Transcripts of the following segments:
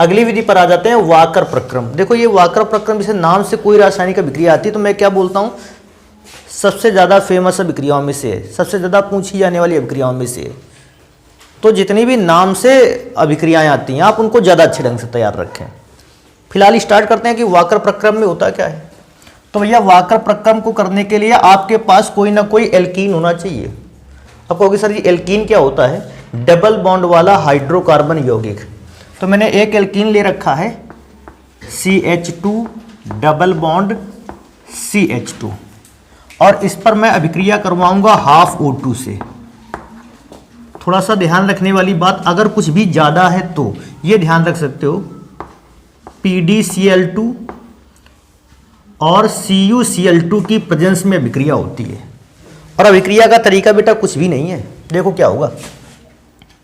अगली विधि पर आ जाते हैं, वाकर प्रक्रम। देखो ये वाकर प्रक्रम, जैसे नाम से कोई रासायनिक अभिक्रिया आती है तो मैं क्या बोलता हूँ, सबसे ज़्यादा फेमस अभिक्रियाओं में से है, सबसे ज़्यादा पूछी जाने वाली अभिक्रियाओं में से है। तो जितनी भी नाम से अभिक्रियाएं आती हैं आप उनको ज़्यादा अच्छे ढंग से तैयार रखें। फिलहाल स्टार्ट करते हैं कि वाकर प्रक्रम में होता क्या है। तो भैया वाकर प्रक्रम को करने के लिए आपके पास कोई ना कोई एल्कीन होना चाहिए। अब कहोगे सर ये एल्कीन क्या होता है, डबल बॉन्ड वाला हाइड्रोकार्बन यौगिक। तो मैंने एक एल्कीन ले रखा है CH2 डबल बॉन्ड CH2 और इस पर मैं अभिक्रिया करवाऊंगा हाफ O2 से। थोड़ा सा ध्यान रखने वाली बात, अगर कुछ भी ज़्यादा है तो ये ध्यान रख सकते हो PdCl2 और CuCl2 की प्रेजेंस में अभिक्रिया होती है। और अभिक्रिया का तरीका बेटा कुछ भी नहीं है। देखो क्या होगा,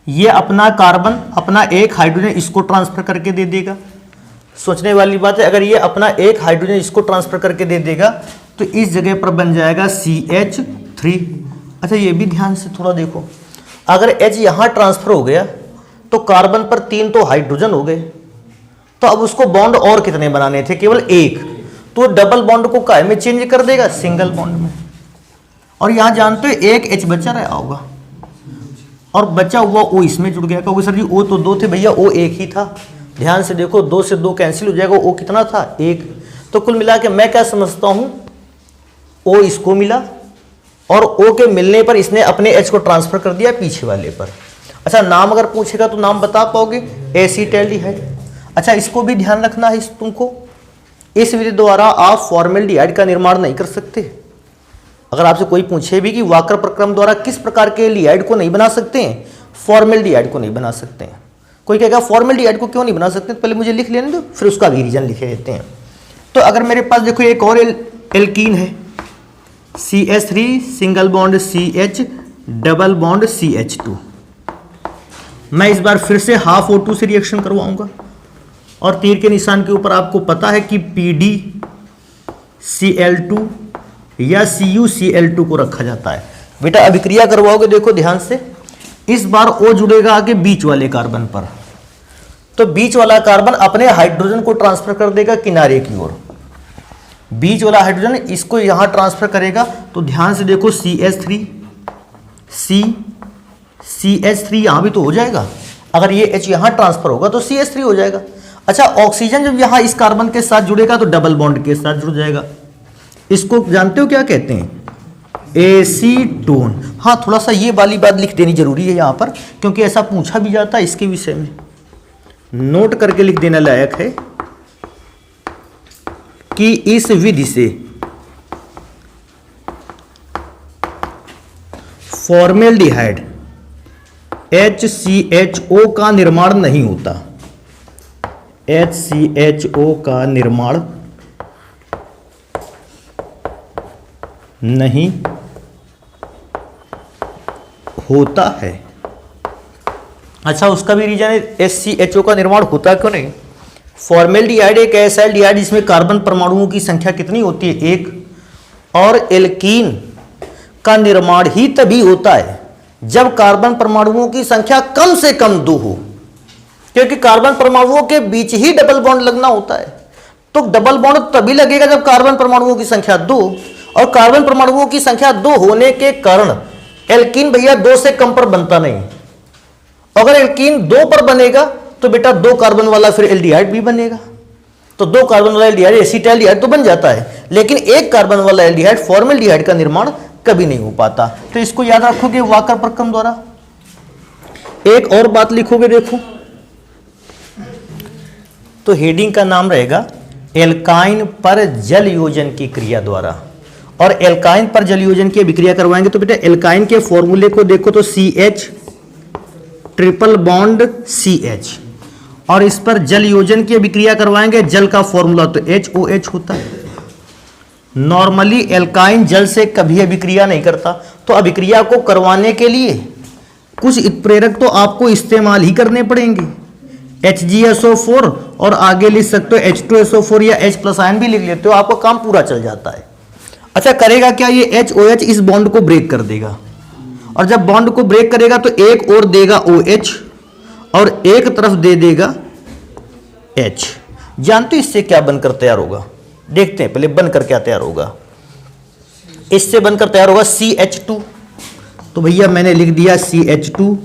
ये अपना कार्बन अपना एक हाइड्रोजन इसको ट्रांसफर करके दे देगा। सोचने वाली बात है, अगर ये अपना एक हाइड्रोजन इसको ट्रांसफर करके दे देगा तो इस जगह पर बन जाएगा CH3। अच्छा ये भी ध्यान से थोड़ा देखो, अगर H यहाँ ट्रांसफर हो गया तो कार्बन पर 3 तो हाइड्रोजन हो गए, तो अब उसको बॉन्ड और कितने बनाने थे, केवल एक। तो डबल बॉन्ड को काय में चेंज कर देगा, सिंगल बॉन्ड में। और यहाँ जानते हो एक H बचा रहा होगा और बचा हुआ O इसमें जुड़ गया। कहोगे सर जी O तो 2 थे, भैया O एक ही था। ध्यान से देखो 2 से 2 कैंसिल हो जाएगा, O कितना था, 1। तो कुल मिला के मैं क्या समझता हूँ, O इसको मिला और O के मिलने पर इसने अपने H को ट्रांसफर कर दिया पीछे वाले पर। अच्छा नाम अगर पूछेगा तो नाम बता पाओगे, एसीटैल्डिहाइड। अच्छा इसको भी ध्यान रखना है तुमको, इस विधि द्वारा आप फॉर्मेल्डिहाइड का निर्माण नहीं कर सकते। अगर आपसे कोई पूछे भी कि वाकर प्रक्रम द्वारा किस प्रकार के एल्डिहाइड को नहीं बना सकते हैं, फॉर्मेल्डिहाइड को नहीं बना सकते हैं। कोई कहेगा फॉर्मेल्डिहाइड को क्यों नहीं बना सकते, पहले मुझे लिख लेने दो फिर उसका भी रीजन लिखे देते हैं। तो अगर मेरे पास देखो एक और एल्कीन है CH3 single bond CH double bond CH2, मैं इस बार फिर से हाफ O2 से रिएक्शन करवाऊंगा और तीर के निशान के ऊपर आपको पता है कि PdCl2 या CuCl2 को रखा जाता है। बेटा अभिक्रिया करवाओगे, देखो ध्यान से, इस बार O जुड़ेगा आगे बीच वाले कार्बन पर, तो बीच वाला कार्बन अपने हाइड्रोजन को ट्रांसफर कर देगा किनारे की ओर। बीच वाला हाइड्रोजन इसको यहां ट्रांसफर करेगा, तो ध्यान से देखो CH3 CH3 यहां भी तो हो जाएगा। अगर ये H यहां ट्रांसफर होगा तो CH3 हो जाएगा। अच्छा ऑक्सीजन जब यहां इस कार्बन के साथ जुड़ेगा तो डबल बॉन्ड के साथ जुड़ जाएगा। इसको जानते हो क्या कहते हैं, एसीटोन। हाँ थोड़ा सा ये वाली बात लिख देनी जरूरी है यहाँ पर, क्योंकि ऐसा पूछा भी जाता है इसके विषय में, नोट करके लिख देना लायक है कि इस विधि से फॉर्मेल्डिहाइड HCHO का निर्माण नहीं होता। HCHO का निर्माण नहीं होता है। अच्छा उसका भी रीजन है, HCHO का निर्माण होता क्यों नहीं। फॉर्मेल्डिहाइड एक ऐसा एल्डिहाइड जिसमें कार्बन परमाणुओं की संख्या कितनी होती है, 1, और एल्कीन का निर्माण ही तभी होता है जब कार्बन परमाणुओं की संख्या कम से कम 2 हो, क्योंकि कार्बन परमाणुओं के बीच ही डबल बॉन्ड लगना होता है। तो डबल बॉन्ड तभी लगेगा जब कार्बन परमाणुओं की संख्या 2, और कार्बन परमाणुओं की संख्या 2 होने के कारण एल्कीन भैया 2 से कम पर बनता नहीं। अगर एल्कीन 2 पर बनेगा तो बेटा 2 कार्बन वाला फिर एल्डिहाइड भी बनेगा, तो 2 कार्बन वाला एल्डिहाइड एसीटैल्डिहाइड तो बन जाता है, लेकिन 1 कार्बन वाला एल्डिहाइड फॉर्मेल्डिहाइड का निर्माण कभी नहीं हो पाता। तो इसको याद रखोगे वाकर प्रक्रम द्वारा। एक और बात लिखोगे, देखो तो हेडिंग का नाम रहेगा एल्काइन पर जल योजन की क्रिया द्वारा। और एल्काइन पर जल योजन की अभिक्रिया करवाएंगे तो बेटा एल्काइन के फॉर्मूले को देखो तो CH ट्रिपल बॉन्ड CH, और इस पर जल योजन की अभिक्रिया करवाएंगे, जल का फॉर्मूला तो HOH होता है। नॉर्मली एल्काइन जल से कभी अभिक्रिया नहीं करता, तो अभिक्रिया को करवाने के लिए कुछ उत्प्रेरक तो आपको इस्तेमाल ही करने पड़ेंगे, HgSO4 और आगे लिख सकते हो H2SO4 या H+ आयन भी लिख लेते हो, आपका काम पूरा चल जाता है। अच्छा करेगा क्या, ये HOH इस बॉन्ड को ब्रेक कर देगा, और जब बॉन्ड को ब्रेक करेगा तो एक और देगा OH और एक तरफ दे देगा H। जानते हो इससे क्या बनकर तैयार होगा? देखते हैं पहले बनकर क्या तैयार होगा। इससे बनकर तैयार होगा CH2। तो भैया मैंने लिख दिया CH2,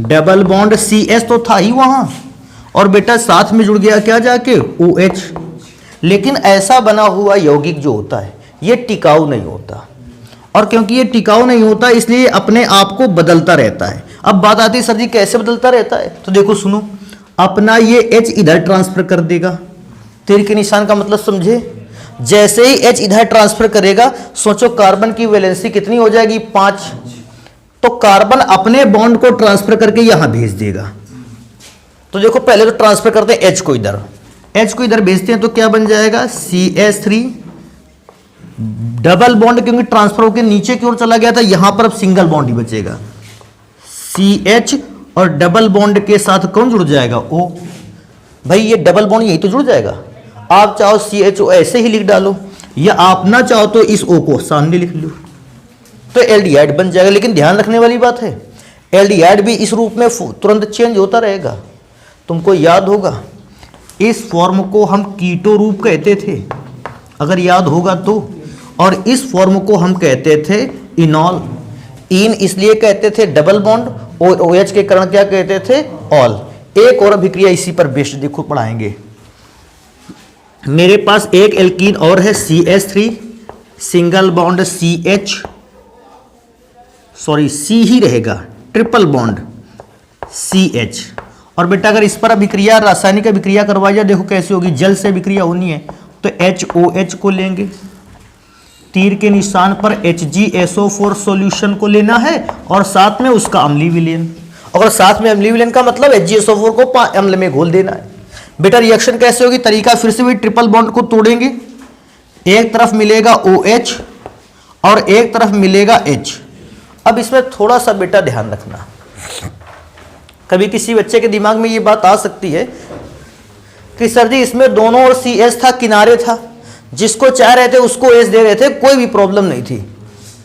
डबल बॉन्ड CS तो था ही वहां, और बेटा साथ में जुड़ गया क्या जाके OH। लेकिन ऐसा बना हुआ यौगिक जो होता है ये टिकाऊ नहीं होता, और क्योंकि ये टिकाऊ नहीं होता इसलिए अपने आप को बदलता रहता है। अब बात आती है सर जी कैसे बदलता रहता है, तो देखो सुनो, अपना ये H इधर ट्रांसफर कर देगा, तीर के निशान का मतलब समझे, जैसे ही H इधर ट्रांसफर करेगा सोचो कार्बन की वैलेंसी कितनी हो जाएगी 5, तो कार्बन अपने बॉन्ड को ट्रांसफर करके यहां भेज देगा। तो देखो पहले तो ट्रांसफर करते हैं H को इधर, H को इधर भेजते हैं तो क्या बन जाएगा CH3, डबल बॉन्ड क्योंकि ट्रांसफर होकर नीचे की ओर चला गया था, यहां पर अब सिंगल बॉन्ड ही बचेगा CH, और डबल बॉन्ड के साथ कौन जुड़ जाएगा O। भाई ये डबल बॉन्ड यही तो जुड़ जाएगा। आप चाहो CHO ऐसे ही लिख डालो, या आप ना चाहो तो इस O को सामने लिख लो, तो एल्डिहाइड बन जाएगा। लेकिन ध्यान रखने वाली बात है एल्डिहाइड भी इस रूप में तुरंत चेंज होता रहेगा। तुमको याद होगा इस फॉर्म को हम कीटो रूप कहते थे, अगर याद होगा तो, और इस फॉर्म को हम कहते थे इनॉल। इन इसलिए कहते थे डबल बॉन्ड, और OH के कारण क्या कहते थे ऑल। एक और अभिक्रिया इसी पर बेस्ड देखो पढ़ाएंगे। मेरे पास एक एल्कीन और है CH3, single bond CH, sorry C ही रहेगा, ट्रिपल बॉन्ड CH। और बेटा अगर इस पर अभिक्रिया रासायनिक अभिक्रिया करवाई जाए, देखो कैसे होगी, जल से अभिक्रिया होनी है तो HOH को लेंगे, तीर के निशान पर HgSO4 सॉल्यूशन को लेना है, और साथ में उसका अम्लीय विलयन। अगर साथ में अम्लीय विलयन का मतलब HgSO4 को अम्ल में घोल देना है। बेटा रिएक्शन कैसे होगी, तरीका फिर से भी ट्रिपल बॉन्ड को तोड़ेंगे, एक तरफ मिलेगा OH और एक तरफ मिलेगा H। अब इसमें थोड़ा सा बेटा ध्यान रखना, कभी किसी बच्चे के दिमाग में ये बात आ सकती है कि सर जी इसमें दोनों ओर CS था, किनारे था, जिसको चाह रहे थे उसको एच दे रहे थे, कोई भी प्रॉब्लम नहीं थी।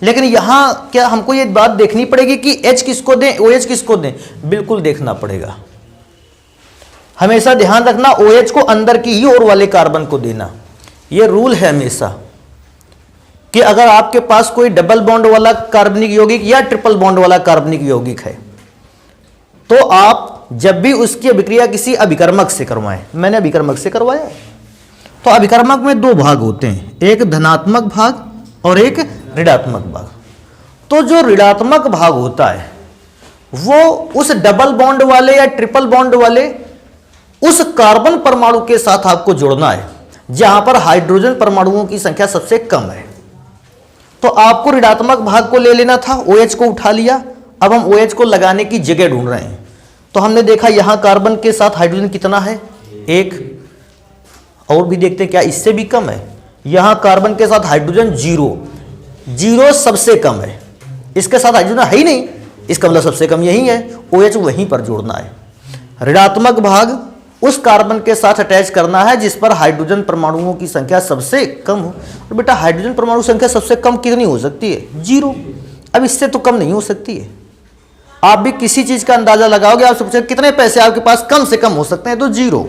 लेकिन यहां क्या हमको ये बात देखनी पड़ेगी कि H किसको दें, OH किसको दें, बिल्कुल देखना पड़ेगा। हमेशा ध्यान रखना OH को अंदर की ही ओर वाले कार्बन को देना, ये रूल है हमेशा, कि अगर आपके पास कोई डबल बॉन्ड वाला कार्बनिक यौगिक या ट्रिपल बॉन्ड वाला कार्बनिक यौगिक है तो आप जब भी उसकी अभिक्रिया किसी अभिकर्मक से करवाएं, मैंने अभिकर्मक से करवाया, तो अभिकर्मक में दो भाग होते हैं, एक धनात्मक भाग और एक ऋणात्मक भाग। तो जो ऋणात्मक भाग होता है वो उस डबल बॉन्ड वाले या ट्रिपल बॉन्ड वाले उस कार्बन परमाणु के साथ आपको जोड़ना है जहां पर हाइड्रोजन परमाणुओं की संख्या सबसे कम है। तो आपको ऋणात्मक भाग को ले लेना था, OH को उठा लिया, अब हम OH को लगाने की जगह ढूंढ रहे हैं। तो हमने देखा यहां कार्बन के साथ हाइड्रोजन कितना है, एक, और भी देखते हैं क्या इससे भी कम है। यहां कार्बन के साथ हाइड्रोजन 0 सबसे कम है, इसके साथ हाइड्रोजन है ही नहीं, इसका मतलब सबसे कम यही है, OH वहीं पर जोड़ना है। ऋणात्मक भाग उस कार्बन के साथ अटैच करना है जिस पर हाइड्रोजन परमाणुओं की संख्या सबसे कम हो। और बेटा हाइड्रोजन परमाणु संख्या सबसे कम कितनी हो सकती है, 0। अब इससे तो कम नहीं हो सकती है। आप भी किसी चीज का अंदाजा लगाओगे, आप सोचेंगे कितने पैसे आपके पास कम से कम हो सकते हैं, तो 0,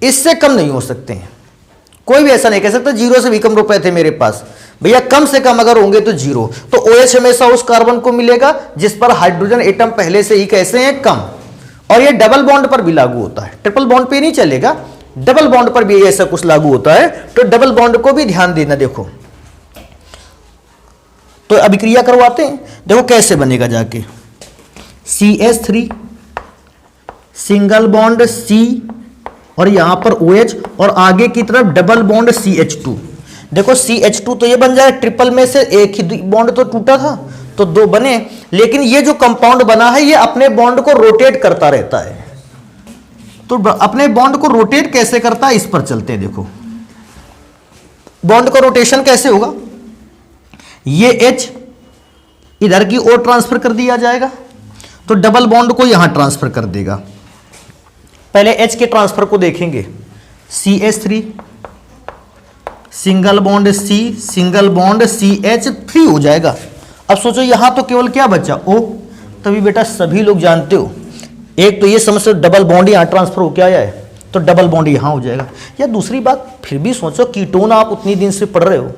इससे कम नहीं हो सकते हैं। कोई भी ऐसा नहीं कह सकता 0 से भी कम रुपए थे मेरे पास, भैया कम से कम अगर होंगे तो 0। तो OH हमेशा उस कार्बन को मिलेगा जिस पर हाइड्रोजन एटम पहले से ही कैसे हैं, कम। और ये डबल बॉन्ड पर भी लागू होता है, ट्रिपल बॉन्ड पे नहीं चलेगा, डबल बॉन्ड पर भी ऐसा कुछ लागू होता है। तो डबल बॉन्ड को भी ध्यान देना। देखो तो अभिक्रिया करवाते हैं, देखो कैसे बनेगा जाके, CH3 सिंगल बॉन्ड C और यहां पर OH और आगे की तरफ डबल बॉन्ड CH2। देखो CH2 तो ये बन जाए, ट्रिपल में से एक ही बॉन्ड तो टूटा था तो 2 बने, लेकिन ये जो कंपाउंड बना है ये अपने बॉन्ड को रोटेट करता रहता है। तो अपने बॉन्ड को रोटेट कैसे करता है, इस पर चलते हैं। देखो बॉन्ड का रोटेशन कैसे होगा, ये H इधर की ओर ट्रांसफर कर दिया जाएगा तो डबल बॉन्ड को यहां ट्रांसफर कर देगा। पहले H के ट्रांसफर को देखेंगे, CH3 single bond C single bond CH3 हो जाएगा। अब सोचो यहां तो केवल क्या बचा, O। तभी बेटा सभी लोग जानते हो, एक तो ये समझ डबल बॉन्ड यहां ट्रांसफर हो क्या आया है, तो डबल बॉन्ड यहाँ हो जाएगा। या दूसरी बात फिर भी सोचो, कीटोन आप उतनी दिन से पढ़ रहे हो,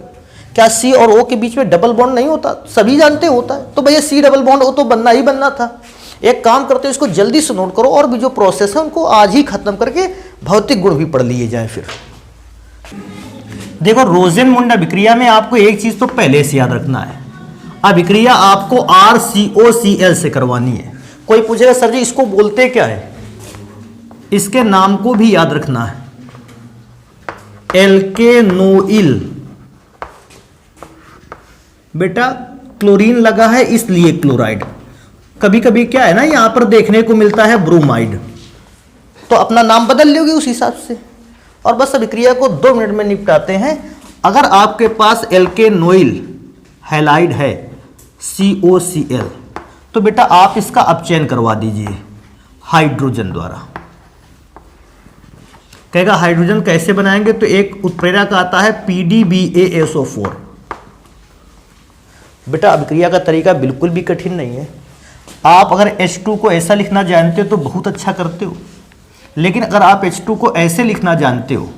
क्या सी और ओ के बीच में डबल बॉन्ड नहीं होता? सभी जानते होता है। तो भैया सी डबल बॉन्ड ओ तो बनना ही बनना था। एक काम करते हो, इसको जल्दी से नोट करो और भी जो प्रोसेस है उनको आज ही खत्म करके भौतिक गुण भी पढ़ लिए जाए। फिर देखो, रोजेनमुंड अभिक्रिया में आपको एक चीज तो पहले से याद रखना है, अभिक्रिया आपको RCOCl से करवानी है। कोई पूछेगा सर जी इसको बोलते क्या है, इसके नाम को भी याद रखना है, एल्केनोइल। बेटा क्लोरीन लगा है इसलिए क्लोराइड। कभी कभी क्या है ना, यहां पर देखने को मिलता है ब्रोमाइड, तो अपना नाम बदल लोगे उस हिसाब से। और बस अभिक्रिया को 2 मिनट में निपटाते हैं। अगर आपके पास एल्केनोइल हैलाइड है COCl, तो बेटा आप इसका अपचयन करवा दीजिए हाइड्रोजन द्वारा। कहेगा हाइड्रोजन कैसे बनाएंगे, तो एक उत्प्रेरक आता है PDBaSO4। बेटा अभिक्रिया का तरीका बिल्कुल भी कठिन नहीं है। आप अगर H2 को ऐसा लिखना जानते हो तो बहुत अच्छा करते हो, लेकिन अगर आप H2 को ऐसे लिखना जानते हो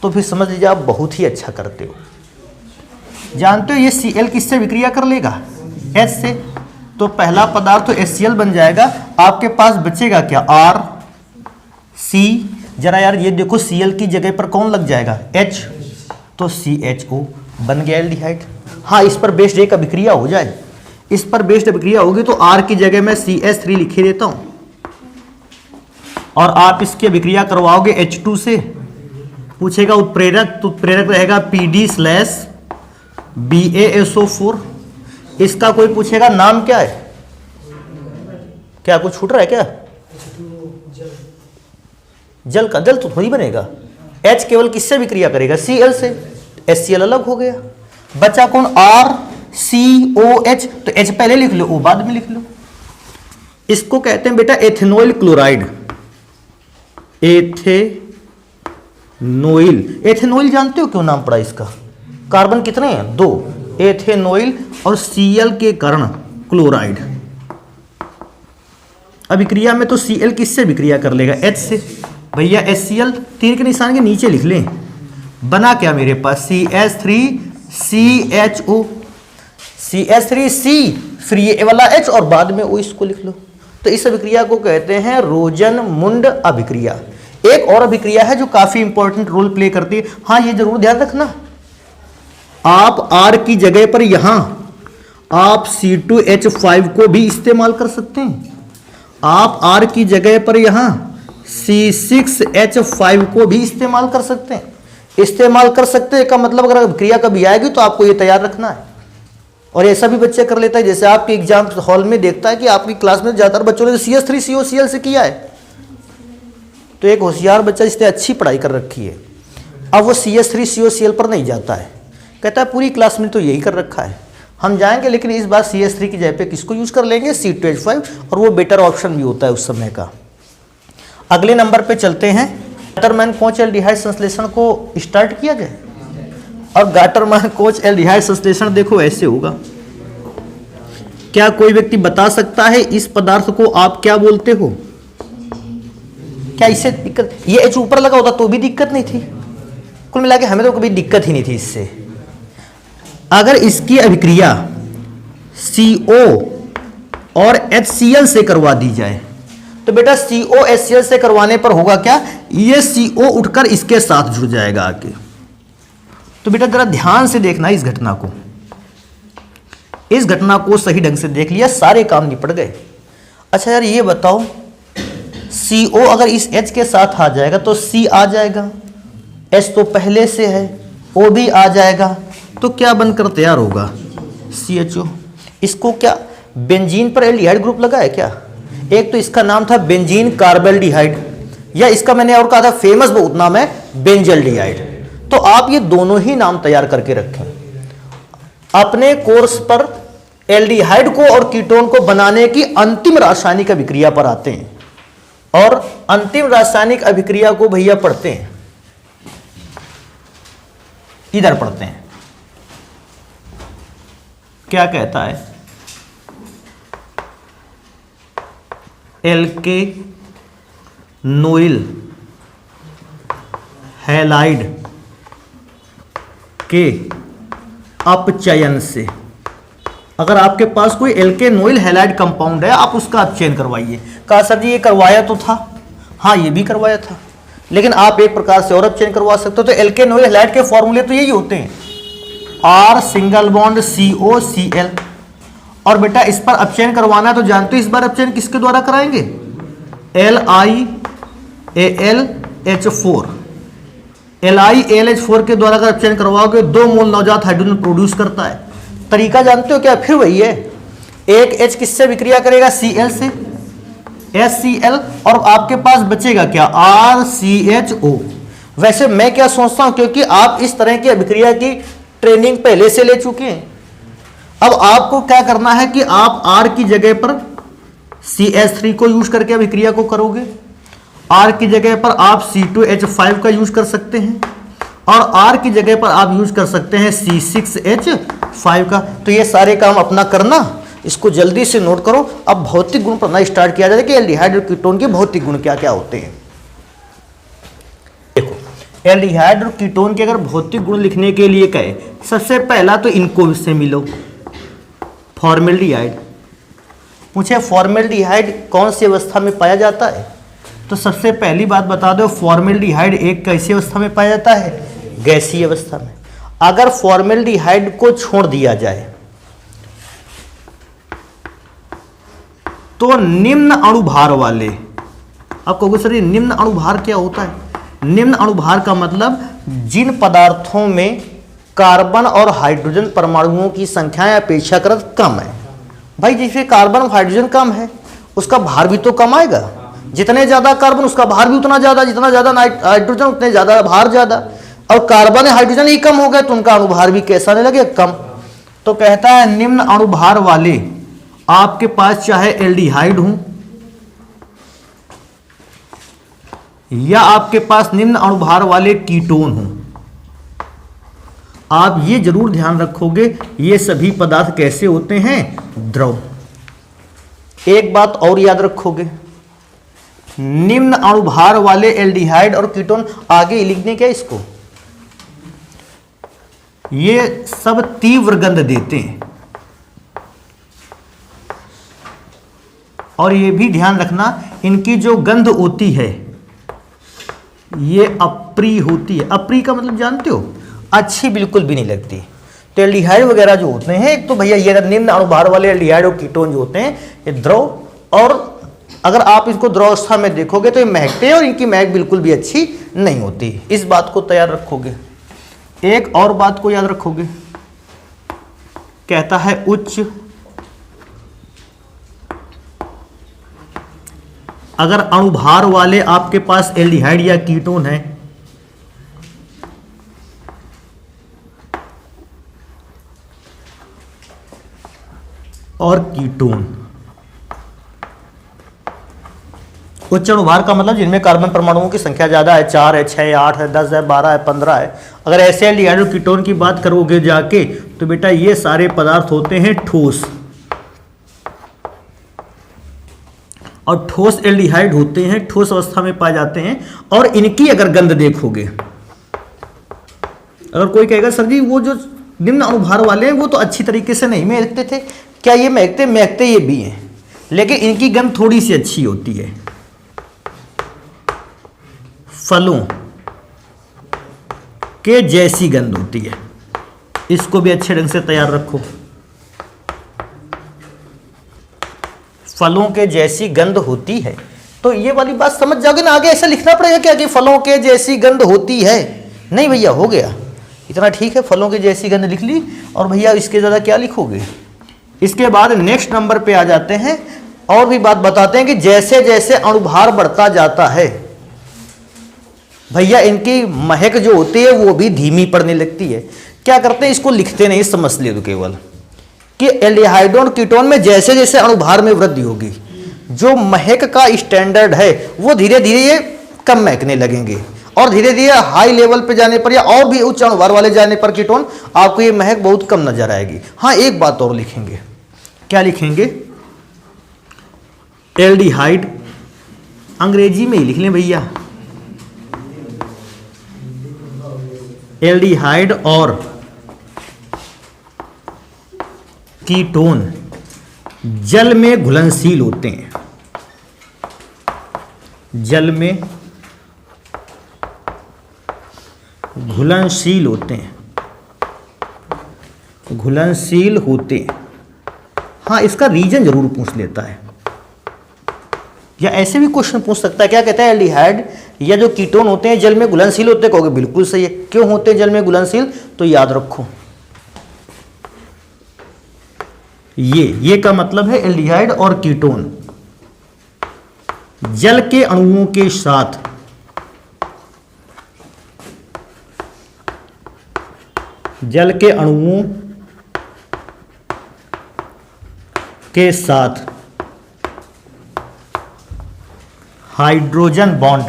तो फिर समझ लीजिए आप बहुत ही अच्छा करते हो। जानते हो ये Cl किससे विक्रिया कर लेगा? H से। तो पहला पदार्थ तो HCl बन जाएगा। आपके पास बचेगा क्या? R C। जरा यार ये देखो, Cl की जगह पर कौन लग जाएगा? H, तो CHO बन गया एल्डिहाइड। हाँ, इस पर बेस्ड एक अभिक्रिया हो जाए, इस पर बेस्ड अभिक्रिया होगी तो R की जगह मैं CH3 लिखे देता हूं और आप इसकी अभिक्रिया करवाओगे H2 से। पूछेगा उत्प्रेरक, तो उत्प्रेरक रहेगा PD/BaSO4। इसका कोई पूछेगा नाम क्या है, क्या कुछ छूट रहा है क्या? जल का, जल तो थोड़ी बनेगा। H केवल किससे विक्रिया करेगा? Cl से। HCl अलग हो गया, बचा कौन? RCOH। तो H पहले लिख लो, O बाद में लिख लो। इसको कहते हैं बेटा एथेनॉइल क्लोराइड। एथेनॉइल, एथेनॉइल जानते हो क्यों नाम पड़ा इसका? कार्बन कितने हैं? 2। एथेनॉइल और Cl के कारण क्लोराइड। अभिक्रिया में तो Cl किससे विक्रिया कर लेगा? H से। भैया HCl तीर के निशान के नीचे लिख लें। बना क्या मेरे पास? CH3CHO। CH3C, फिर ये वाला H और बाद में O, इसको लिख लो। तो इस अभिक्रिया को कहते हैं रोजनमुंड अभिक्रिया। एक और अभिक्रिया है जो काफी इंपॉर्टेंट रोल प्ले करती है। हाँ, ये जरूर ध्यान रखना, आप R की जगह पर यहां आप C2H5 को भी इस्तेमाल कर सकते हैं। आप R की जगह पर यहां C6H5 को भी इस्तेमाल कर सकते हैं। इस्तेमाल कर सकते हैं का मतलब अगर अभिक्रिया कभी आएगी तो आपको ये तैयार रखना है। और ऐसा भी बच्चे कर लेता है, जैसे आपके एग्जाम हॉल में देखता है कि आपकी क्लास में ज्यादातर बच्चों ने CH3COCl से किया है, तो एक होशियार बच्चा जिसने अच्छी पढ़ाई कर रखी है, अब वो CH3COCl पर नहीं जाता है, कहता है पूरी क्लास में तो यही कर रखा है। हम जाएंगे लेकिन इस बार CH3 की जगह पे किसको यूज कर लेंगे? C2H5, और वो बेटर ऑप्शन भी होता है उस समय का। अगले नंबर पे चलते हैं। गाटरमैन कोच एल्डिहाइड संश्लेषण को स्टार्ट किया जाए। और गाटरमैन कोच एल्डिहाइड संश्लेषण देखो ऐसे होगा। क्या कोई व्यक्ति बता सकता है इस पदार्थ को आप क्या बोलते हो? क्या इससे दिक्कत? ये H ऊपर लगा होता तो भी दिक्कत नहीं थी। कुल मिला के हमें तो कभी दिक्कत ही नहीं थी इससे। अगर इसकी अभिक्रिया CO और HCl से करवा दी जाए तो बेटा COHCl से करवाने पर होगा क्या? ये CO उठकर इसके साथ जुड़ जाएगा आगे। तो बेटा जरा ध्यान से देखना इस घटना को। इस घटना को सही ढंग से देख लिया, सारे काम निपट गए। अच्छा यार ये बताओ, CO अगर इस H के साथ आ जाएगा तो C आ जाएगा, H तो पहले से है, O भी आ जाएगा, तो क्या बनकर तैयार होगा? CHO। इसको क्या बेंजीन पर एल्डिहाइड ग्रुप लगा है क्या? एक तो इसका नाम था बेंजीन कार्बेल्डिहाइड, या इसका मैंने और कहा था फेमस बहुत नाम है बेंजल्डिहाइड। तो आप ये दोनों ही नाम तैयार करके रखें। अपने कोर्स पर एल्डिहाइड को और कीटोन को बनाने की अंतिम रासायनिक अभिक्रिया पर आते हैं, और अंतिम रासायनिक अभिक्रिया को भैया पढ़ते हैं, इधर पढ़ते हैं। क्या कहता है? एल्केनोइल हैलाइड के अपचयन से, अगर आपके पास कोई एल्केनोइल हैलाइड कंपाउंड है आप उसका अपचयन करवाइए। कहा सर जी ये करवाया तो था, हाँ ये भी करवाया था, लेकिन आप एक प्रकार से और अपचयन करवा सकते हो। तो एल्केनोइल हैलाइड के फॉर्मूले तो यही होते हैं, R सिंगल बॉन्ड COCl, और बेटा इस पर अपचयन करवाना है तो जानते हो इस बार अपचयन किसके द्वारा कराएंगे, LiAlH4। LiAlH4 के द्वारा अगर अपचयन करवाओगे 2 मोल नवजात हाइड्रोजन प्रोड्यूस करता है। तरीका जानते हो क्या, फिर वही है, एक H किससे विक्रिया करेगा, Cl से, HCl, और आपके पास बचेगा क्या, RCHO। वैसे मैं क्या सोचता हूं, क्योंकि आप इस तरह की अभिक्रिया की ट्रेनिंग पहले से ले चुके हैं, अब आपको क्या करना है कि आप R की जगह पर CH3 को यूज करके अभिक्रिया को करोगे, R की जगह पर आप C2H5 का यूज कर सकते हैं, और R की जगह पर आप यूज कर सकते हैं C6H5 का। तो ये सारे काम अपना करना, इसको जल्दी से नोट करो। अब भौतिक गुण पढ़ना स्टार्ट किया जाए कि एल्डिहाइड और कीटोन के भौतिक गुण क्या क्या होते हैं। देखो एल्डिहाइड और कीटोन के अगर भौतिक गुण लिखने के लिए कहे, सबसे पहला तो इनको से मिलो, फॉर्मेल्डिहाइड। पूछे फॉर्मेल्डिहाइड कौन सी अवस्था में पाया जाता है, तो सबसे पहली बात बता दो, फॉर्मेल्डिहाइड एक कैसी अवस्था में पाया जाता है, गैसीय अवस्था में। अगर फॉर्मेल्डिहाइड को छोड़ दिया जाए तो निम्न अणुभार वाले, आप कहोगे सर ये निम्न अणुभार क्या होता है, निम्न अणुभार का मतलब जिन पदार्थों में कार्बन और हाइड्रोजन परमाणुओं की संख्या अपेक्षाकृत कम है। भाई जैसे कार्बन और हाइड्रोजन कम है उसका भार भी तो कम आएगा, जितने ज्यादा कार्बन उसका भार भी उतना ज्यादा, जितना ज्यादा हाइड्रोजन उतने ज्यादा भार ज्यादा, और कार्बन और हाइड्रोजन ही कम हो गए तो उनका अणुभार भी कैसा नहीं लगे, कम। तो कहता है निम्न अणुभार वाले आपके पास चाहे एल्डिहाइड हो या आपके पास निम्न अणुभार वाले कीटोन हो, आप ये जरूर ध्यान रखोगे ये सभी पदार्थ कैसे होते हैं, द्रव। एक बात और याद रखोगे, निम्न अणुभार वाले एल्डिहाइड और कीटोन, आगे लिखने क्या इसको, ये सब तीव्र गंध देते हैं, और ये भी ध्यान रखना इनकी जो गंध होती है ये अप्रिय होती है। अप्रिय का मतलब जानते हो, अच्छी बिल्कुल भी नहीं लगती। तो एल्डिहाइड वगैरह जो होते हैं, एक तो भैया ये निम्न अणुभार वाले एल्डिहाइड और कीटोन जो होते हैं ये द्रव, और अगर आप इसको द्रवावस्था में देखोगे तो ये महकते हैं और इनकी महक बिल्कुल भी अच्छी नहीं होती। इस बात को तैयार रखोगे। एक और बात को याद रखोगे, कहता है उच्च, अगर अणुभार वाले आपके पास एल्डिहाइड या कीटोन है और कीटोन, उच्च अणुभार का मतलब जिनमें कार्बन परमाणुओं की संख्या ज्यादा है, 4 है, 6 है, 8 है, 10 है, 12 है, 15 है। अगर ऐसे एल्डिहाइड और कीटोन की बात करोगे जाके तो बेटा ये सारे पदार्थ होते हैं ठोस, और ठोस एल्डिहाइड होते हैं, ठोस अवस्था में पाए जाते हैं। और इनकी अगर गंध देखोगे, अगर कोई कहेगा सर जी वो जो निम्न अणुभार वाले हैं वो तो अच्छी तरीके से नहीं महकते थे, क्या ये महकते, महकते ये भी हैं, लेकिन इनकी गंध थोड़ी सी अच्छी होती है। फलों के जैसी गंध होती है, इसको भी अच्छे ढंग से तैयार रखो। फलों के जैसी गंध होती है, तो ये वाली बात समझ जाओगे ना। आगे ऐसा लिखना पड़ेगा क्या कि फलों के जैसी गंध होती है, नहीं भैया हो गया इतना ठीक है, फलों के जैसी गंध लिख ली, और भैया इसके ज़्यादा क्या लिखोगे। इसके बाद नेक्स्ट नंबर पे आ जाते हैं और भी बात बताते हैं कि जैसे जैसे अणुभार बढ़ता जाता है भैया इनकी महक जो होती है वो भी धीमी पड़ने लगती है। क्या करते हैं, इसको लिखते नहीं, समझ ले तो केवल कि एल्डिहाइड और कीटोन में जैसे जैसे अणुभार में वृद्धि होगी, जो महक का स्टैंडर्ड है वो धीरे धीरे ये कम महकने लगेंगे, और धीरे धीरे हाई लेवल पे जाने पर या और भी उच्च अणुभार वाले जाने पर कीटोन आपको ये महक बहुत कम नजर आएगी। हाँ एक बात और लिखेंगे, क्या लिखेंगे, एल्डिहाइड अंग्रेजी में ही लिख लें भैया, एल्डिहाइड और कीटोन जल में घुलनशील होते हैं, जल में घुलनशील होते हैं, घुलनशील होते हैं। हाँ, इसका रीजन जरूर पूछ लेता है, या ऐसे भी क्वेश्चन पूछ सकता है। क्या कहता है, एल्डिहाइड या जो कीटोन होते हैं जल में घुलनशील होते हैं। कहोगे बिल्कुल सही है। क्यों होते हैं जल में घुलनशील, तो याद रखो ये का मतलब है एल्डिहाइड और कीटोन जल के अणुओं के साथ हाइड्रोजन बॉन्ड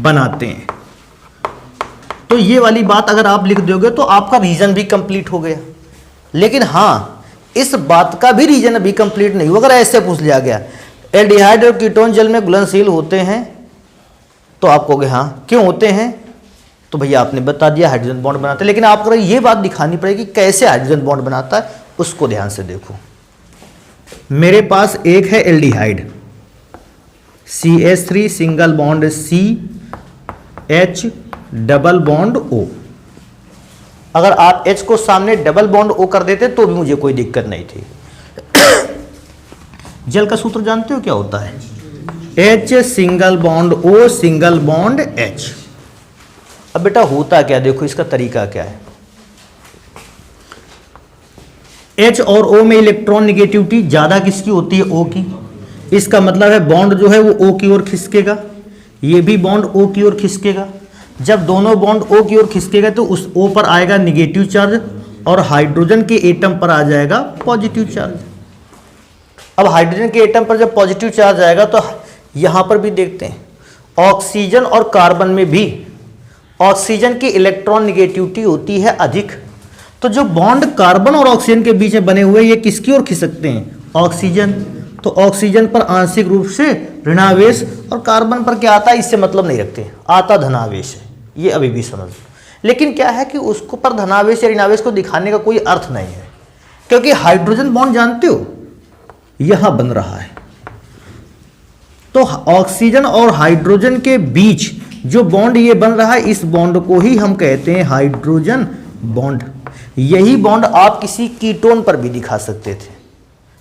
बनाते हैं। तो ये वाली बात अगर आप लिख दोगे तो आपका रीजन भी कंप्लीट हो गया। लेकिन हाँ, इस बात का भी रीजन अभी कंप्लीट नहीं हुआ। अगर ऐसे पूछ लिया गया एल्डिहाइड और कीटोन जल में घुलनशील होते हैं, तो आप कहोगे हाँ क्यों होते हैं, तो भैया आपने बता दिया हाइड्रोजन बॉन्ड बनाते हैं। लेकिन आपको ये बात दिखानी पड़ेगी कैसे हाइड्रोजन बॉन्ड बनाता है, उसको ध्यान से देखो। मेरे पास एक है aldehyde CH3 single bond C H double bond O। अगर आप H को सामने डबल बॉन्ड O कर देते तो भी मुझे कोई दिक्कत नहीं थी। जल का सूत्र जानते हो क्या होता है, H single bond O single bond H। अब बेटा होता क्या, देखो इसका तरीका क्या है। H और O में इलेक्ट्रॉन निगेटिविटी ज्यादा किसकी होती है, O की। इसका मतलब है बॉन्ड जो है वो O की ओर खिसकेगा, ये भी बॉन्ड O की ओर खिसकेगा। जब दोनों बॉन्ड O की ओर खिसकेगा तो उस O पर आएगा निगेटिव चार्ज और हाइड्रोजन के एटम पर आ जाएगा पॉजिटिव चार्ज। अब हाइड्रोजन के एटम पर जब पॉजिटिव चार्ज आएगा तो यहां पर भी देखते हैं, ऑक्सीजन और कार्बन में भी ऑक्सीजन की इलेक्ट्रॉन निगेटिविटी होती है अधिक। तो जो बॉन्ड कार्बन और ऑक्सीजन के बीच में बने हुए ये किसकी ओर खिसकते हैं, ऑक्सीजन। तो ऑक्सीजन पर आंशिक रूप से ऋणावेश और कार्बन पर क्या आता है, इससे मतलब नहीं रखते, आता धनावेश है। ये अभी भी समझ लो। लेकिन क्या है कि उसको पर धनावेश या ऋणावेश को दिखाने का कोई अर्थ नहीं है, क्योंकि हाइड्रोजन बॉन्ड जानते हो यहां बन रहा है। तो ऑक्सीजन और हाइड्रोजन के बीच जो बॉन्ड ये बन रहा है, इस बॉन्ड को ही हम कहते हैं हाइड्रोजन बॉन्ड। यही बॉन्ड आप किसी कीटोन पर भी दिखा सकते थे।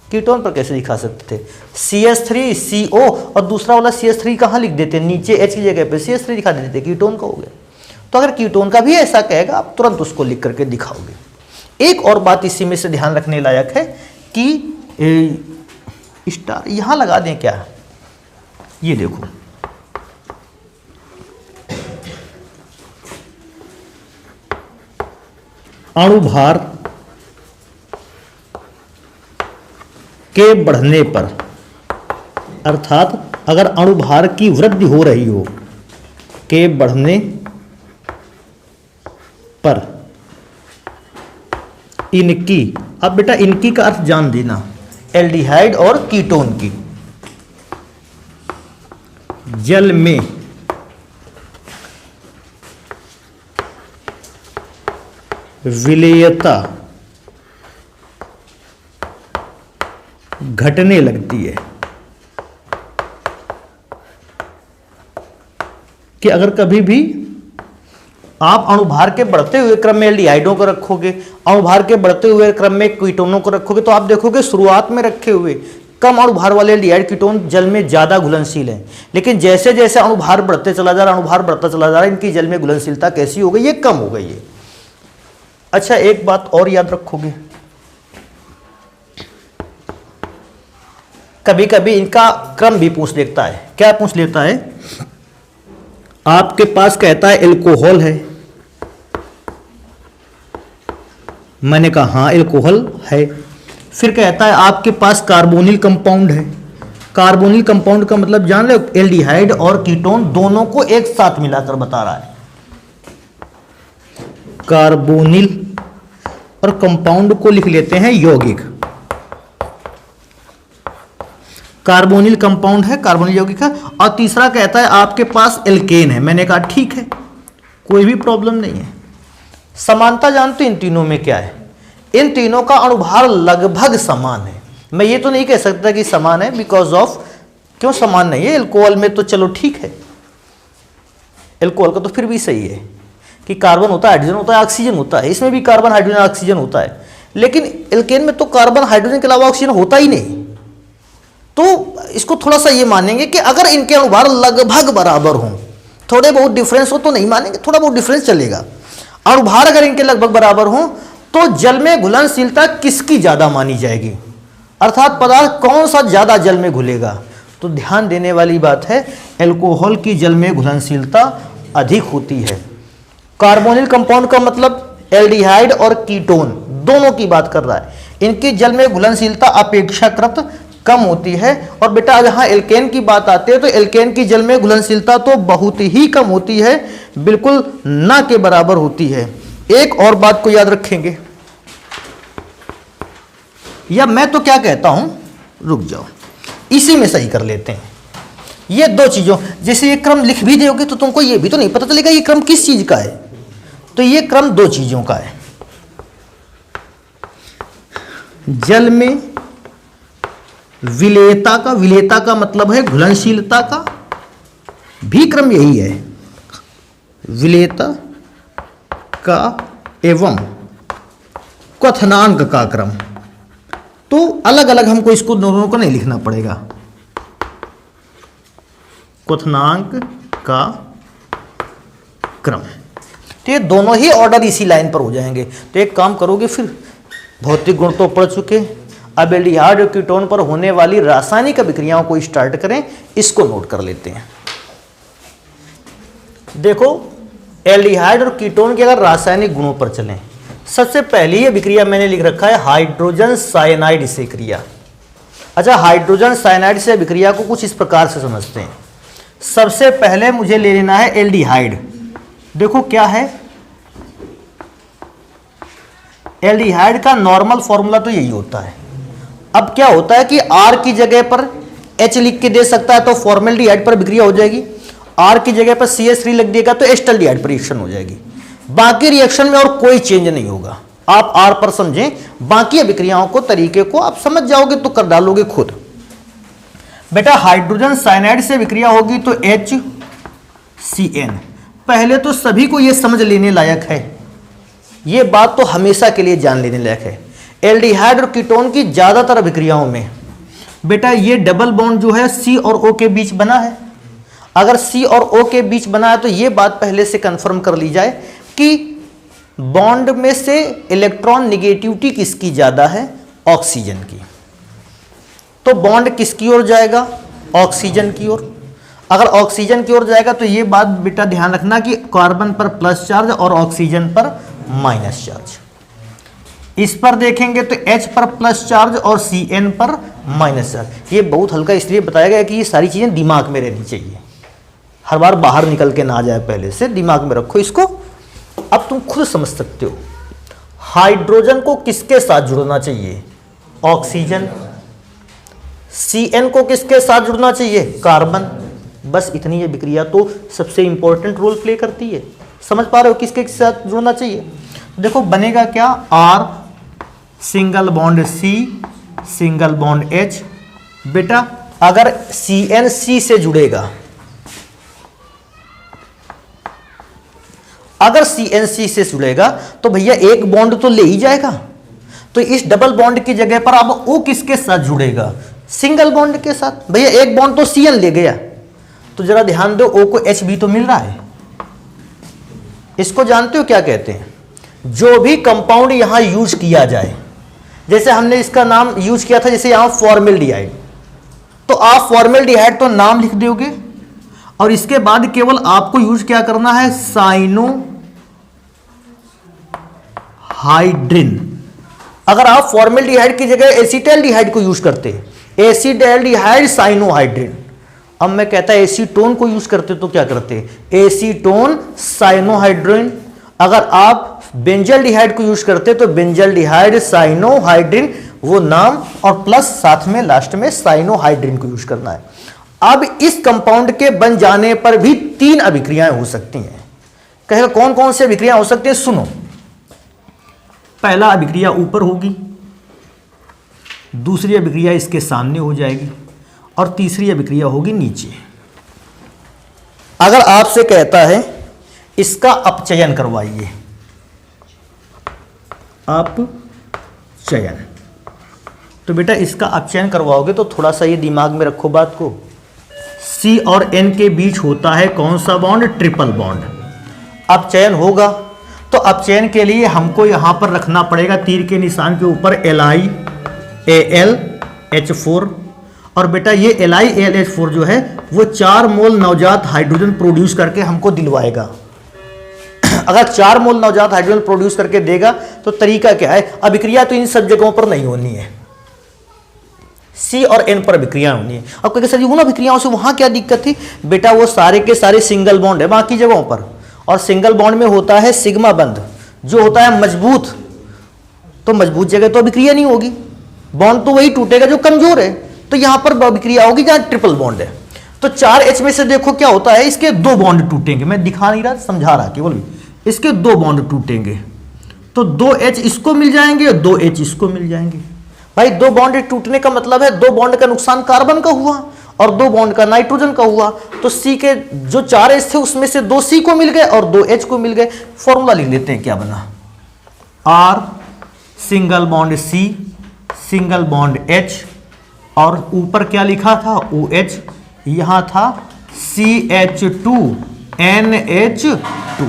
कीटोन पर कैसे दिखा सकते थे, CH3CO और दूसरा वाला CH3 कहाँ लिख देते, नीचे H की जगह पे CH3 दिखा देते, कीटोन का हो गया। तो अगर कीटोन का भी ऐसा कहेगा आप तुरंत उसको लिख करके दिखाओगे। एक और बात इसी में से ध्यान रखने लायक है कि स्टार यहां लगा दें क्या, ये देखो अणुभार के बढ़ने पर, अर्थात अगर अणुभार की वृद्धि हो रही हो के बढ़ने पर इनकी, अब बेटा इनकी का अर्थ जान देना, एल्डिहाइड और कीटोन की जल में विलेयता घटने लगती है। कि अगर कभी भी आप अणुभार के बढ़ते हुए क्रम में एल्डिहाइडों को रखोगे, अणुभार के बढ़ते हुए क्रम में कीटोनों को रखोगे, तो आप देखोगे शुरुआत में रखे हुए कम अणुभार वाले एल्डिहाइड कीटोन जल में ज्यादा घुलनशील हैं। लेकिन जैसे जैसे अणुभार बढ़ते चला जा रहा, अणुभार बढ़ता चला जा रहा है, इनकी जल में घुलनशीलता कैसी हो गई, ये कम हो गई है। अच्छा, एक बात और याद रखोगे, कभी कभी इनका क्रम भी पूछ लेता है। क्या पूछ लेता है, आपके पास कहता है एल्कोहल है, मैंने कहा हाँ एल्कोहल है। फिर कहता है आपके पास कार्बोनिल कंपाउंड है। कार्बोनिल कंपाउंड का मतलब जान लो, एल्डिहाइड और कीटोन दोनों को एक साथ मिलाकर बता रहा है। कार्बोनिल और कंपाउंड को लिख लेते हैं यौगिक। कार्बोनिल कंपाउंड है, कार्बोनिल यौगिक है। और तीसरा कहता है आपके पास एल्केन है। मैंने कहा ठीक है, कोई भी प्रॉब्लम नहीं है। समानता जानते इन तीनों में क्या है? इन तीनों का अणुभार लगभग समान है। मैं ये तो नहीं कह सकता कि समान है, बिकॉज ऑफ, क्यों समान नहीं है? एल्कोहल में तो चलो ठीक है, एल्कोहल का तो फिर भी सही है कि कार्बन होता है, हाइड्रोजन होता है, ऑक्सीजन होता है। इसमें भी कार्बन हाइड्रोजन ऑक्सीजन होता है, लेकिन एल्केन में तो कार्बन हाइड्रोजन के अलावा ऑक्सीजन होता ही नहीं। तो इसको थोड़ा सा ये मानेंगे कि अगर इनके अणुभार लगभग बराबर हों, थोड़े बहुत डिफरेंस हो तो नहीं मानेंगे, थोड़ा बहुत डिफरेंस चलेगा। अणुभार अगर इनके लगभग बराबर हों तो जल में घुलनशीलता किसकी ज्यादा मानी जाएगी, अर्थात पदार्थ कौन सा ज्यादा जल में घुलेगा? तो ध्यान देने वाली बात है, एल्कोहल की जल में घुलनशीलता अधिक होती है। कार्बोनिल कंपाउंड का मतलब एल्डिहाइड और कीटोन दोनों की बात कर रहा है। इनकी जल में घुलनशीलता अपेक्षाकृत कम होती है। और बेटा जहां एल्केन की बात आती है तो एल्केन की जल में घुलनशीलता तो बहुत ही कम होती है, बिल्कुल ना के बराबर होती है। एक और बात को याद रखेंगे, या मैं तो क्या कहता हूं, रुक जाओ, इसी में सही कर लेते हैं। ये दो चीजों, जैसे ये क्रम लिख भी दोगे तो तुमको ये भी तो नहीं पता चलेगा ये क्रम किस चीज का है। तो ये क्रम दो चीजों का है। जल में विलेयता का, विलेयता का मतलब है घुलनशीलता का, भी क्रम यही है, विलेयता का एवं क्वथनांक का क्रम। तो अलग अलग हमको इसको दोनों को नहीं लिखना पड़ेगा। क्वथनांक का क्रम, तो ये दोनों ही ऑर्डर इसी लाइन पर हो जाएंगे। तो एक काम करोगे, फिर भौतिक गुण तो पढ़ चुके, अब एल्डिहाइड और कीटोन पर होने वाली रासायनिक अभिक्रियाओं को स्टार्ट करें, इसको नोट कर लेते हैं। देखो, एल्डिहाइड और कीटोन के अगर रासायनिक गुणों पर चलें, सबसे पहली अभिक्रिया मैंने लिख रखा है हाइड्रोजन साइनाइड से क्रिया। अच्छा, हाइड्रोजन साइनाइड से अभिक्रिया को कुछ इस प्रकार से समझते हैं। सबसे पहले मुझे ले लेना है एल्डिहाइड। देखो क्या है, एल्डिहाइड का नॉर्मल फॉर्मूला तो यही होता है। अब क्या होता है कि R की जगह पर H लिख के दे सकता है तो फॉर्मेल्डिहाइड पर अभिक्रिया हो जाएगी, R की जगह पर CH3 लिख देगा तो एस्टल्डिहाइड पर रिएक्शन हो जाएगी। बाकी रिएक्शन में और कोई चेंज नहीं होगा। आप R पर समझें, बाकी अभिक्रियाओं को, तरीके को आप समझ जाओगे तो कर डालोगे खुद। बेटा हाइड्रोजन साइनाइड से अभिक्रिया होगी तो HCN। पहले तो सभी को यह समझ लेने लायक है, ये बात तो हमेशा के लिए जान लेने लायक है। एल्डिहाइड और कीटोन की ज्यादातर अभिक्रियाओं में बेटा ये डबल बॉन्ड जो है C और O के बीच बना है। अगर C और O के बीच बना है तो ये बात पहले से कंफर्म कर ली जाए कि बॉन्ड में से इलेक्ट्रॉन निगेटिविटी किसकी ज्यादा है, ऑक्सीजन की। तो बॉन्ड किसकी ओर जाएगा, ऑक्सीजन की ओर। अगर ऑक्सीजन की ओर जाएगा तो ये बात बेटा ध्यान रखना कि कार्बन पर प्लस चार्ज और ऑक्सीजन पर माइनस चार्ज। इस पर देखेंगे तो H पर प्लस चार्ज और Cn पर माइनस चार्ज। ये बहुत हल्का इसलिए बताया गया कि ये सारी चीजें दिमाग में रहनी चाहिए, हर बार बाहर निकल के ना आ जाए, पहले से दिमाग में रखो इसको। अब तुम खुद समझ सकते हो, हाइड्रोजन को किसके साथ जुड़ना चाहिए, ऑक्सीजन। Cn को किसके साथ जुड़ना चाहिए, कार्बन। बस इतनी ये अभिक्रिया तो सबसे इंपॉर्टेंट रोल प्ले करती है। समझ पा रहे हो किसके साथ जुड़ना चाहिए? देखो बनेगा क्या, R single bond C single bond H। बेटा अगर Cn C से जुड़ेगा, अगर Cn C से जुड़ेगा तो भैया एक बॉन्ड तो ले ही जाएगा। तो इस डबल बॉन्ड की जगह पर अब O किसके साथ जुड़ेगा, सिंगल बॉन्ड के साथ। भैया एक बॉन्ड तो Cn ले गया, तो जरा ध्यान दो O को H भी तो मिल रहा है। इसको जानते हो क्या कहते हैं, जो भी कंपाउंड यहां यूज किया जाए, जैसे हमने इसका नाम यूज किया था, जैसे यहां फॉर्मेल्डिहाइड, तो आप फॉर्मेल्डिहाइड तो नाम लिख दोगे और इसके बाद केवल आपको यूज क्या करना है, साइनोहाइड्रिन। अगर आप फॉर्मेल्डिहाइड की जगह एसिटाल्डिहाइड को यूज करते, एसिटाल्डिहाइड साइनोहाइड्रिन। अब मैं कहता है एसीटोन को यूज करते तो क्या करते, एसीटोन साइनोहाइड्रिन। अगर आप बेंजल्डिहाइड को यूज करते तो बेंजल्डिहाइड साइनोहाइड्रिन वो नाम और प्लस साथ में लास्ट में साइनोहाइड्रिन को यूज करना है। अब इस कंपाउंड के बन जाने पर भी 3 अभिक्रियाएं हो सकती हैं। कहेगा कौन कौन सी अभिक्रियाएं हो सकती हैं, सुनो। पहला अभिक्रिया ऊपर होगी, दूसरी अभिक्रिया इसके सामने हो जाएगी और तीसरी अभिक्रिया होगी नीचे। अगर आपसे कहता है इसका अपचयन करवाइए, अपचयन, तो बेटा इसका अपचयन करवाओगे तो थोड़ा सा ये दिमाग में रखो बात को। C और N के बीच होता है कौन सा बॉन्ड, ट्रिपल बॉन्ड। अपचयन होगा तो अपचयन के लिए हमको यहां पर रखना पड़ेगा तीर के निशान के ऊपर LiAlH4 और बेटा ये LiAlH4 जो है वो 4 मोल नवजात हाइड्रोजन प्रोड्यूस करके हमको दिलवाएगा। अगर 4 मोल नवजात हाइड्रोजन प्रोड्यूस करके देगा तो तरीका क्या है, अभिक्रिया तो इन सब जगहों पर नहीं होनी है, C और N पर अभिक्रिया होनी है। अब कहेंगे सर जी उन अभिक्रियाओं से वहां क्या दिक्कत थी, बेटा वो सारे के सारे सिंगल बॉन्ड है बाकी जगहों पर, और सिंगल बॉन्ड में होता है सिग्मा बंध जो होता है मजबूत, तो मजबूत जगह तो अभिक्रिया नहीं होगी, बॉन्ड तो वही टूटेगा जो कमजोर है, तो यहां पर अभिक्रिया होगी जहां ट्रिपल बॉन्ड है। तो 4H में से देखो क्या होता है, इसके 2 बॉन्ड टूटेंगे, मैं दिखा नहीं रहा समझा रहा केवल, इसके 2 बॉन्ड टूटेंगे तो 2H इसको मिल जाएंगे और 2H इसको मिल जाएंगे। भाई 2 बॉन्ड टूटने का मतलब है 2 बॉन्ड का नुकसान कार्बन का हुआ और 2 बॉन्ड का नाइट्रोजन का हुआ, तो C के जो 4H थे उसमें से 2 C को मिल गए और 2 H को मिल गए। फॉर्मूला लिख लेते हैं, क्या बना, R single bond C single bond H और ऊपर क्या लिखा था OH, यहां था CH2NH2।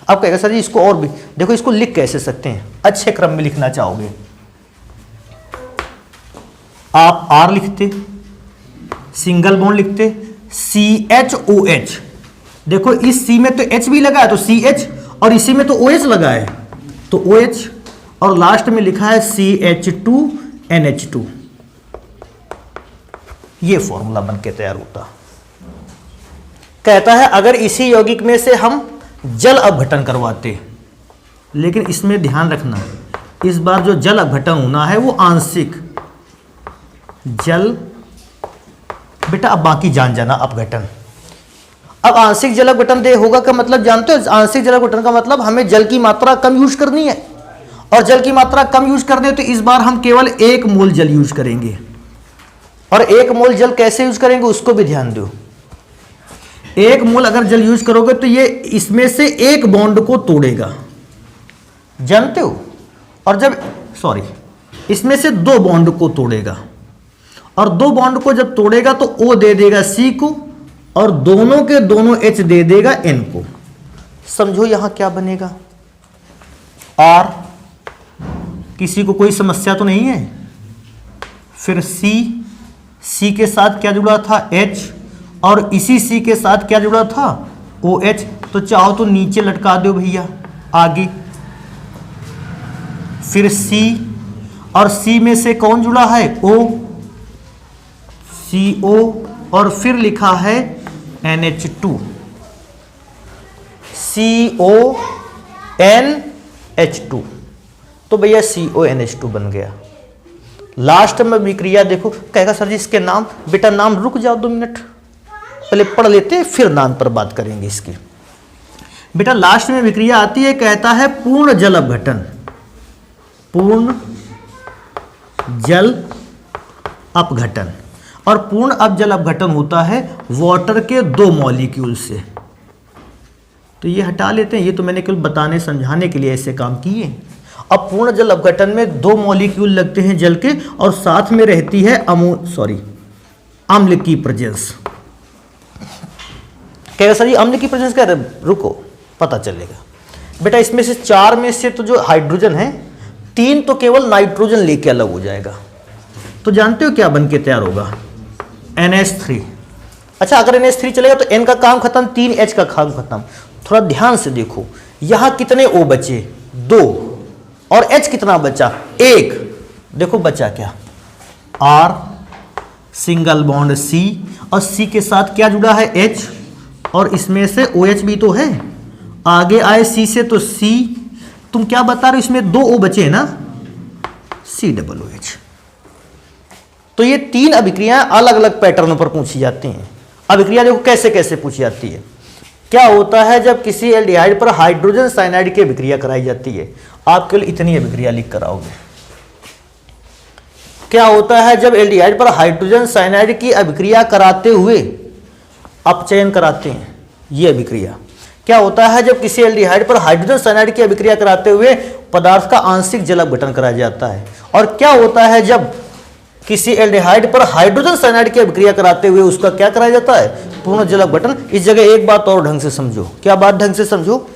अब कहेगा सर जी इसको और भी देखो, इसको लिख कैसे सकते हैं, अच्छे क्रम में लिखना चाहोगे आप R लिखते, सिंगल बॉन्ड लिखते, CHOH, देखो इस C में तो H भी लगा है तो CH और इसी में तो OH लगा है तो OH और लास्ट में लिखा है CH2NH2। ये फॉर्मूला बन के तैयार होता। कहता है अगर इसी यौगिक में से हम जल अपघटन करवाते, लेकिन इसमें ध्यान रखना इस बार जो जल अपघटन होना है वो आंशिक जल, बेटा अब बाकी जान जाना अपघटन। अब आंशिक जल अपघटन दे होगा का मतलब जानते हो, आंशिक जल अपघटन का मतलब हमें जल की मात्रा कम यूज करनी है और जल की मात्रा कम यूज कर दे तो इस बार हम केवल 1 मोल जल यूज करेंगे। और 1 मोल जल कैसे यूज करेंगे उसको भी ध्यान दो। 1 मोल अगर जल यूज करोगे तो ये इसमें से 1 बॉन्ड को तोड़ेगा, जानते हो, और जब इसमें से 2 बॉन्ड को तोड़ेगा और 2 बॉन्ड को जब तोड़ेगा तो O दे देगा C को और दोनों के दोनों H दे देगा N को। समझो यहां क्या बनेगा, R, किसी को कोई समस्या तो नहीं है, फिर C के साथ क्या जुड़ा था H और इसी C के साथ क्या जुड़ा था OH, तो चाहो तो नीचे लटका दो भैया आगे, फिर C और C में से कौन जुड़ा है O, CO और फिर लिखा है NH2, CONH2, तो भैया CONH2 बन गया। लास्ट में विक्रिया देखो, कहेगा सर जी इसके नाम, बेटा नाम रुक जाओ 2 मिनट, पहले पढ़ लेते फिर नाम पर बात करेंगे इसकी। बेटा लास्ट में विक्रिया आती है, कहता है पूर्ण जल अपघटन, पूर्ण जल अपघटन, और पूर्ण जल अपघटन होता है वाटर के 2 मॉलिक्यूल से। तो ये हटा लेते हैं, ये तो मैंने केवल बताने समझाने के लिए ऐसे काम किए। अब पूर्ण जल अपघटन में 2 मॉलिक्यूल लगते हैं जल के और साथ में रहती है अम्ल की प्रेजेंस। कह सर अम्ल की प्रेजेंस क्या, रुको पता चलेगा। बेटा इसमें से 4 में से तो जो हाइड्रोजन है 3 तो केवल नाइट्रोजन लेके अलग हो जाएगा, तो जानते हो क्या बन के तैयार होगा NH3। अच्छा अगर NH3 चलेगा तो N का काम खत्म, 3H का काम खत्म। थोड़ा ध्यान से देखो यहां कितने O बचे 2 और H कितना बचा 1, देखो बचा क्या R सिंगल बॉन्ड C और C के साथ क्या जुड़ा है H और इसमें से OH भी तो है आगे आए सी से तो सी, तुम क्या बता रहे हो, इसमें 2 O बचे हैं ना, COOH। तो ये 3 अभिक्रियाएं अलग अलग पैटर्नों पर पूछी जाती हैं। अभिक्रिया देखो कैसे कैसे पूछी जाती है। क्या होता है जब किसी एल्डिहाइड पर हाइड्रोजन साइनाइड की अभिक्रिया कराई जाती है, आप केवल इतनी अभिक्रिया लिख कर आओगे। क्या होता है जब एल्डिहाइड पर हाइड्रोजन साइनाइड की अभिक्रिया कराते हुए अपचयन कराते हैं, ये अभिक्रिया। क्या होता है जब किसी एल्डिहाइड पर हाइड्रोजन साइनाइड की अभिक्रिया कराते हुए पदार्थ का आंशिक जल अपघटन कराया जाता है। और क्या होता है जब किसी एल्डिहाइड पर हाइड्रोजन साइनाइड की अभिक्रिया कराते हुए उसका क्या कराया जाता है, पूर्ण जल अपघटन। इस जगह एक बात और ढंग से समझो। क्या बात ढंग से समझो?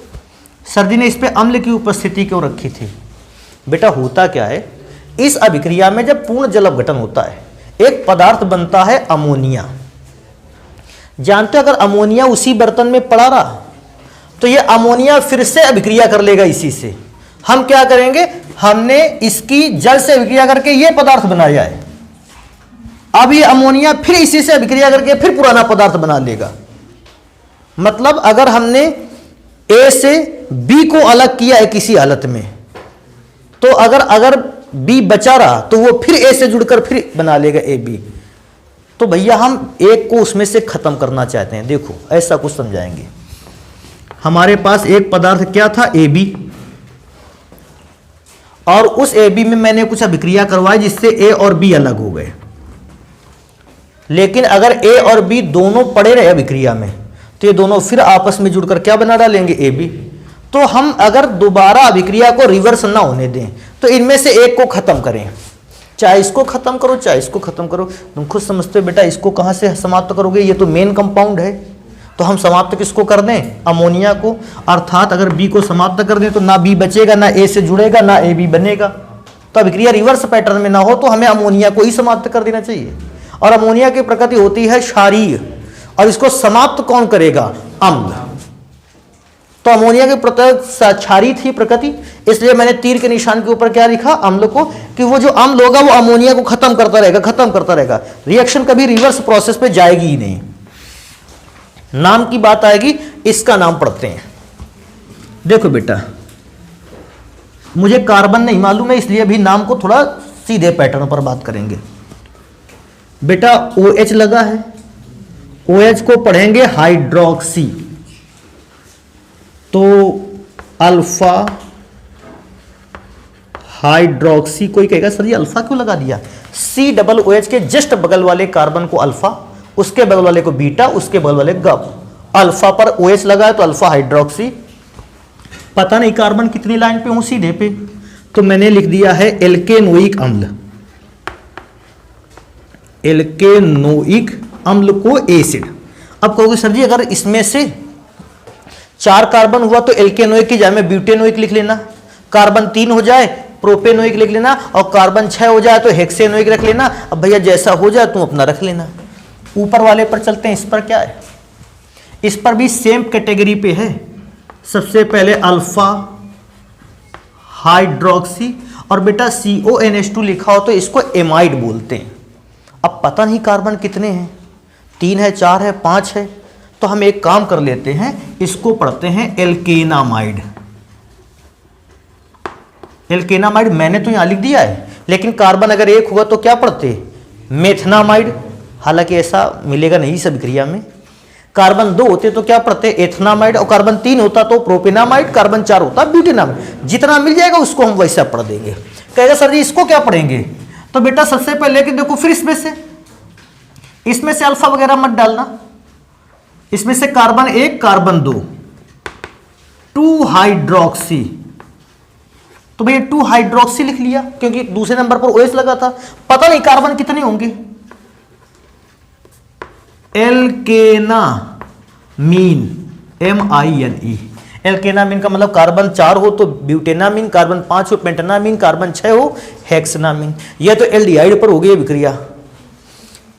सर जी ने इस पे अम्ल की उपस्थिति क्यों रखी थी? बेटा होता क्या है, इस अभिक्रिया में जब पूर्ण जल अपघटन होता है, एक पदार्थ बनता है अमोनिया। जानते हो अगर अमोनिया उसी बर्तन में पड़ा रहा तो ये अमोनिया फिर से अभिक्रिया कर लेगा इसी से। हम क्या करेंगे, हमने इसकी जल से अभिक्रिया करके ये पदार्थ बनाया है, अब ये अमोनिया फिर इसी से अभिक्रिया करके फिर पुराना पदार्थ बना लेगा। मतलब अगर हमने ए से बी को अलग किया है किसी हालत में, तो अगर बी बचा रहा तो वो फिर ए से जुड़कर फिर बना लेगा ए बी। तो भैया हम एक को उसमें से खत्म करना चाहते हैं। देखो ऐसा कुछ समझाएंगे। हमारे पास एक पदार्थ क्या था, ए बी, और उस ए बी में मैंने कुछ अभिक्रिया करवाई जिससे ए और बी अलग हो गए। लेकिन अगर ए और बी दोनों पड़े रहे अभिक्रिया में तो ये दोनों फिर आपस में जुड़कर क्या बना डालेंगे, ए बी। तो हम अगर दोबारा अभिक्रिया को रिवर्स ना होने दें तो इनमें से एक को खत्म करें, चाहे इसको खत्म करो चाहे इसको खत्म करो। तुम खुद समझते हो बेटा, इसको कहां से समाप्त करोगे, ये तो मेन कंपाउंड है। तो हम समाप्त किसको कर दें, अमोनिया को। अर्थात अगर बी को समाप्त कर दें तो ना बी बचेगा, ना ए से जुड़ेगा, ना ए बी बनेगा। तो अभिक्रिया रिवर्स पैटर्न में ना हो तो हमें अमोनिया को ही समाप्त कर देना चाहिए। और अमोनिया की प्रकृति होती है क्षारीय, और इसको समाप्त कौन करेगा, अम्ल। तो अमोनिया की प्रकृति क्षारीय थी प्रकृति, इसलिए मैंने तीर के निशान के ऊपर क्या लिखा, अम्ल को, कि वो जो अम्ल होगा वो अमोनिया को खत्म करता रहेगा, खत्म करता रहेगा। रिएक्शन कभी रिवर्स प्रोसेस पे जाएगी ही नहीं। नाम की बात आएगी, इसका नाम पढ़ते हैं। देखो बेटा, मुझे कार्बन नहीं मालूम है इसलिए अभी नाम को थोड़ा सीधे पैटर्न पर बात करेंगे। बेटा OH लगा है, OH को पढ़ेंगे हाइड्रोक्सी। तो अल्फा हाइड्रोक्सी, कोई कहेगा सर जी अल्फा क्यों लगा दिया। COOH के जस्ट बगल वाले कार्बन को अल्फा, उसके बगल वाले को बीटा, उसके बगल वाले गप। अल्फा पर OH लगा है तो अल्फा हाइड्रोक्सी। पता नहीं कार्बन कितनी लाइन पे हूं, सीधे पे, तो मैंने लिख दिया है एल्केनोइक अम्ल। एल्केनोइक अम्ल को एसिड। अब कहोगे सर जी अगर इसमें से 4 कार्बन हुआ तो एल्केनोइक की जगह में ब्यूटेनोइक लिख लेना, कार्बन 3 हो जाए प्रोपेनोइक लिख लेना, और कार्बन 6 हो जाए तो हेक्सेनोइक रख लेना। अब भैया जैसा हो जाए तुम अपना रख लेना। ऊपर वाले पर चलते हैं, इस पर क्या है, इस पर भी सेम कैटेगरी पे है। सबसे पहले अल्फा हाइड्रोक्सी, और बेटा CONH2 लिखा हो तो इसको एमाइड बोलते हैं। अब पता नहीं कार्बन कितने हैं, 3 है, 4 है, 5 है, तो हम एक काम कर लेते हैं, इसको पढ़ते हैं एल्केनामाइड। एल्केनामाइड मैंने तो यहां लिख दिया है, लेकिन कार्बन अगर 1 हुआ तो क्या पढ़ते, मेथनामाइड। हालांकि ऐसा मिलेगा नहीं इस अभिक्रिया में। कार्बन 2 होते तो क्या पढ़ते, एथनामाइड, और कार्बन 3 होता तो प्रोपेनामाइड, कार्बन 4 होता ब्यूटेनामाइड। जितना मिल जाएगा उसको हम वैसा पढ़ देंगे। कहेगा सर जी इसको क्या पढ़ेंगे, तो बेटा सबसे पहले कि देखो फिर इसमें से अल्फा वगैरह मत डालना, इसमें से कार्बन 1 कार्बन 2 2 हाइड्रोक्सी, तो भैया 2 हाइड्रोक्सी लिख लिया क्योंकि दूसरे नंबर पर OH लगा था। पता नहीं कार्बन कितने होंगे, एल्केनामीन MINE। एल्केनामीन का मतलब कार्बन 4 हो तो ब्यूटेनामीन, कार्बन 5 हो पेंटेनामीन, कार्बन 6 हो हेक्सेनामीन। यह तो एल्डिहाइड पर हो गई अभिक्रिया।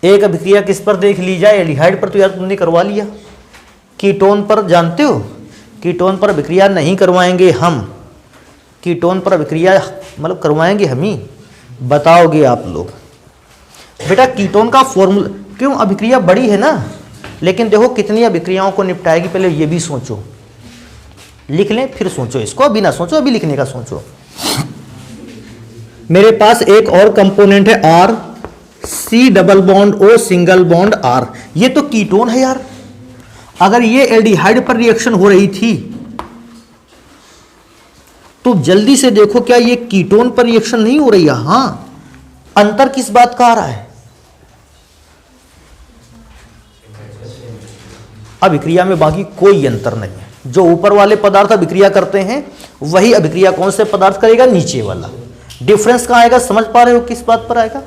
एक अभिक्रिया किस पर देख ली जाए, एल्डिहाइड पर तो यार तुमने करवा लिया। कीटोन पर जानते हो, कीटोन पर अभिक्रिया नहीं करवाएंगे हम, कीटोन पर अभिक्रिया मतलब करवाएंगे हम ही, बताओगे आप लोग। बेटा कीटोन का फॉर्मूला क्यों, अभिक्रिया बड़ी है ना, लेकिन देखो कितनी अभिक्रियाओं को निपटाएगी, पहले ये भी सोचो। लिख लें फिर सोचो इसको, अभी ना सोचो, अभी लिखने का सोचो। मेरे पास एक और कंपोनेंट है R, C double bond O single bond R. ये तो कीटोन है यार। अगर ये एल्डिहाइड पर रिएक्शन हो रही थी तो जल्दी से देखो क्या ये कीटोन पर रिएक्शन नहीं हो रही है? हां, अंतर किस बात का आ रहा है? अभिक्रिया में बाकी कोई अंतर नहीं है। जो ऊपर वाले पदार्थ अभिक्रिया करते हैं वही अभिक्रिया कौन से पदार्थ करेगा? नीचे वाला। डिफरेंस कहां आएगा? समझ पा रहे हो किस बात पर आएगा?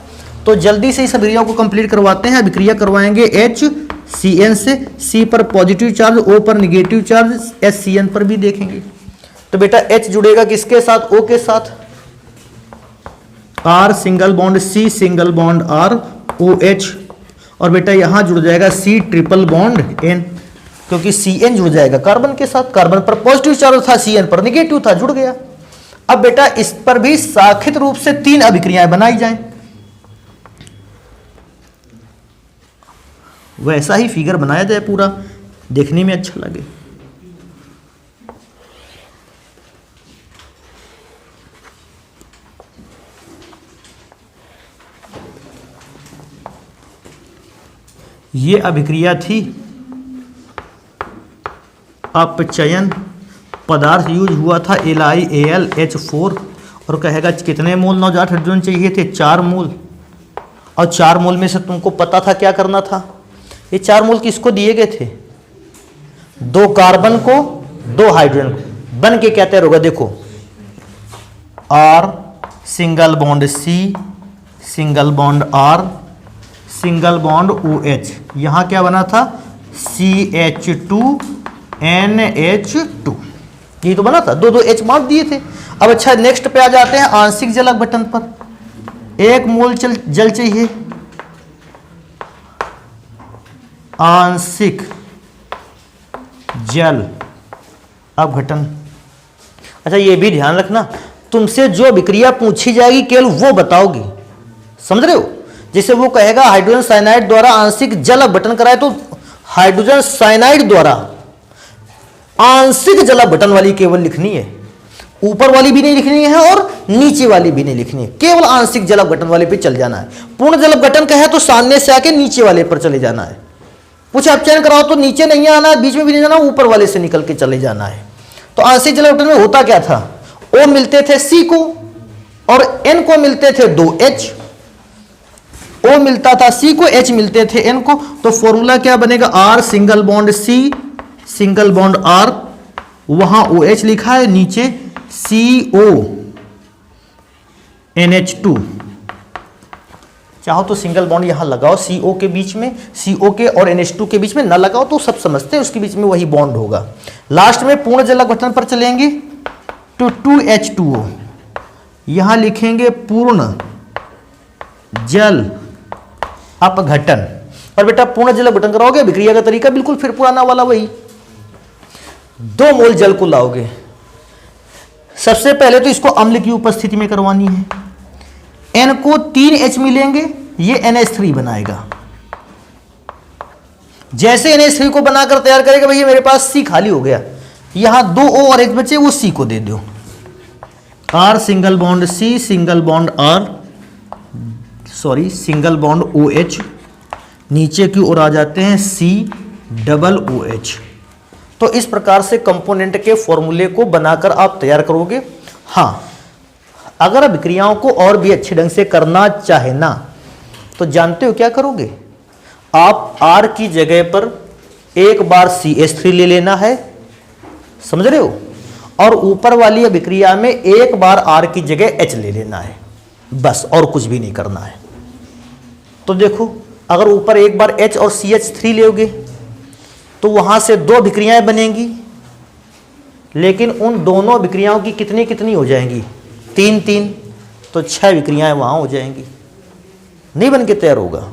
तो जल्दी से इस अभिक्रिया को कंप्लीट करवाते हैं। अभिक्रिया करवाएंगे HCN से, C पर पॉजिटिव चार्ज, O पर निगेटिव चार्ज, HCN पर भी देखेंगे। तो बेटा H जुड़ेगा किसके साथ? O के साथ। R single bond C single bond R OH, और बेटा यहां जुड़ जाएगा C ट्रिपल बॉन्ड N, क्योंकि CN जुड़ जाएगा कार्बन के साथ। कार्बन पर पॉजिटिव चार्ज था, CN पर निगेटिव था, जुड़ गया। अब बेटा इस पर भी साखित रूप से 3 अभिक्रियाएं बनाई जाएं। वैसा ही फिगर बनाया जाए पूरा, देखने में अच्छा लगे। ये अभिक्रिया थी अपचयन, पदार्थ यूज हुआ था LiAlH4, और कहेगा कितने मोल नवजात हाइड्रोजन चाहिए थे? 4 मोल। और 4 मोल में से तुमको पता था क्या करना था? ये 4 मोल किसको दिए गए थे? 2 कार्बन को, 2 हाइड्रोजन को। बन के क्या तैयार होगा? देखो, R single bond C single bond R single bond OH। यहां क्या बना था? CH2 NH2, ये तो बना था। 2 H मार दिए थे। अब अच्छा, नेक्स्ट पे आ जाते हैं आंशिक जलक बटन पर। 1 मोल जल चाहिए, आंशिक जल अपघटन। अच्छा, ये भी ध्यान रखना, तुमसे जो अभिक्रिया पूछी जाएगी केवल वो बताओगी, समझ रहे हो? जैसे वो कहेगा हाइड्रोजन साइनाइड द्वारा आंशिक जल अपघटन कराए, तो हाइड्रोजन साइनाइड द्वारा आंशिक जल अपघटन वाली केवल लिखनी है, ऊपर वाली भी नहीं लिखनी है और नीचे वाली भी नहीं लिखनी है, केवल आंशिक जल अपघटन वाले पे चल जाना है। पूर्ण जल अपघटन कहे तो सामने से आके नीचे वाले पर चले जाना है। पूछे अपचयन कराओ तो नीचे नहीं आना है, बीच में भी नहीं जाना, ऊपर वाले से निकल के चले जाना है। तो आंशिक जल अपघटन में होता क्या था? O मिलते थे C को और N को मिलते थे 2H। O मिलता था C को, H मिलते थे N को। तो फॉर्मूला क्या बनेगा? R single bond C single bond R, वहां OH लिखा है, नीचे CO NH2। चाहो तो सिंगल बॉन्ड यहां लगाओ CO के बीच में, CO के और NH2 के बीच में ना लगाओ तो सब समझते हैं, उसके बीच में वही बॉन्ड होगा। लास्ट में पूर्ण जल अपघटन पर चलेंगे तो 2H2O, यहां लिखेंगे पूर्ण जल अपघटन। और बेटा पूर्ण जल अपघटन कराओगे, अभिक्रिया का तरीका बिल्कुल फिर पुराना वाला वही। 2 मोल जल को लाओगे, सबसे पहले तो इसको अम्ल की उपस्थिति में करवानी है। N को 3H मिलेंगे, ये NH3 बनाएगा। जैसे NH3 को बनाकर तैयार करेगा, भैया मेरे पास C खाली हो गया, यहां 2 O और 1 बचे, वो C को दे दो। R single bond C single bond R, sorry single bond OH, नीचे की ओर आ जाते हैं C डबल OH। तो इस प्रकार से कंपोनेंट के फॉर्मूले को बनाकर आप तैयार करोगे। हाँ, अगर अभिक्रियाओं को और भी अच्छे ढंग से करना चाहे ना, तो जानते हो क्या करोगे? आप R की जगह पर एक बार CH3 ले लेना है, समझ रहे हो? और ऊपर वाली अभिक्रिया में एक बार R की जगह H ले लेना है, बस, और कुछ भी नहीं करना है। तो देखो, अगर ऊपर एक बार H और CH3 लोगे तो वहां से 2 अभिक्रियाएं बनेंगी, लेकिन उन दोनों अभिक्रियाओं की कितनी कितनी हो जाएंगी? 3-3, तो 6 अभिक्रियाएं वहां हो जाएंगी, नहीं बन के तैयार होगा।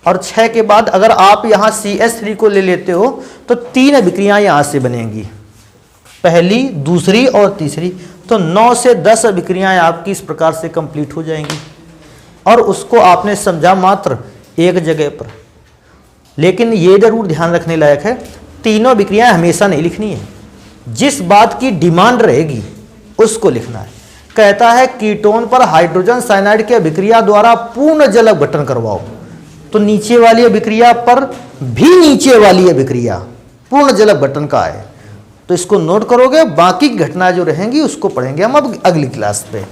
और 6 के बाद अगर आप यहां CH3 को ले लेते हो तो 3 अभिक्रियाएं यहां से बनेंगी, पहली, दूसरी और तीसरी। तो 9 से 10 अभिक्रियाएं आपकी इस प्रकार से कंप्लीट हो जाएंगी। और उसको आपने समझा मात्र एक जगह पर। लेकिन ये जरूर ध्यान रखने लायक है, तीनों अभिक्रियाएं हमेशा नहीं लिखनी है। जिस बात की डिमांड रहेगी उसको लिखना है। कहता है कीटोन पर हाइड्रोजन साइनाइड की अभिक्रिया द्वारा पूर्ण जल अपघटन करवाओ, तो नीचे वाली अभिक्रिया पर भी नीचे वाली अभिक्रिया पूर्ण जल अपघटन का है, तो इसको नोट करोगे। बाकी की घटना जो रहेंगी उसको पढ़ेंगे हम अब अगली क्लास पे।